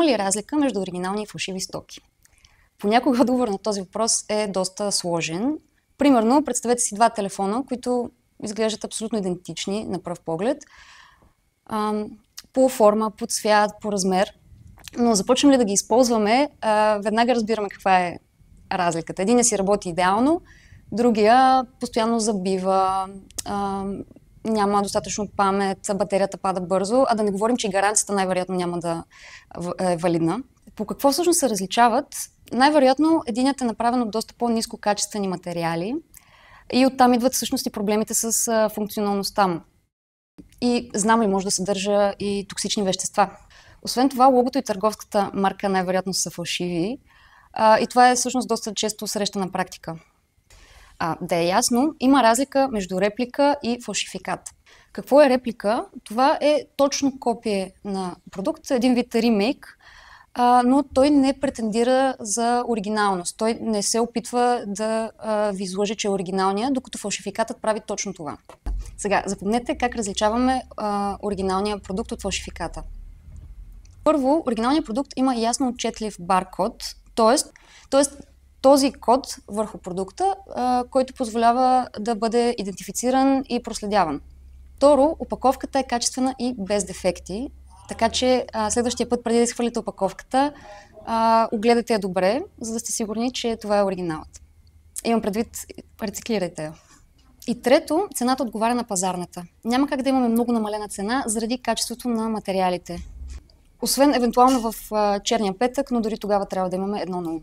Има ли разлика между оригинални и фалшиви стоки? Понякога отговор на този въпрос е доста сложен. Примерно, представете си два телефона, които изглеждат абсолютно идентични на пръв поглед. По форма, по цвят, по размер. Но започнем ли да ги използваме, веднага разбираме каква е разликата. Единият си работи идеално, другия постоянно забива, няма достатъчно памет, батерията пада бързо, а да не говорим, че и гаранцията най-вероятно няма да е валидна. По какво всъщност се различават? Най-вероятно единият е направен от доста по-ниско качествени материали и оттам идват всъщност и проблемите с функционалността му. И знам ли, може да съдържа и токсични вещества. Освен това, логото и търговската марка най-вероятно са фалшиви и това е всъщност доста често срещана практика. Да е ясно, има разлика между реплика и фалшификат. Какво е реплика? Това е точно копие на продукт, един вид ремейк, но той не претендира за оригиналност. Той не се опитва да ви излъже, че е оригиналния, докато фалшификатът прави точно това. Сега, запомнете как различаваме оригиналния продукт от фалшификата. Първо, оригиналният продукт има ясно отчетлив баркод, т.е. този код върху продукта, който позволява да бъде идентифициран и проследяван. Второ, опаковката е качествена и без дефекти, така че следващия път, преди да изхвърлите опаковката, огледайте я добре, за да сте сигурни, че това е оригиналът. Имам предвид, рециклирайте я. И трето, цената отговаря на пазарната. Няма как да имаме много намалена цена заради качеството на материалите. Освен евентуално в черния петък, но дори тогава трябва да имаме едно на ум.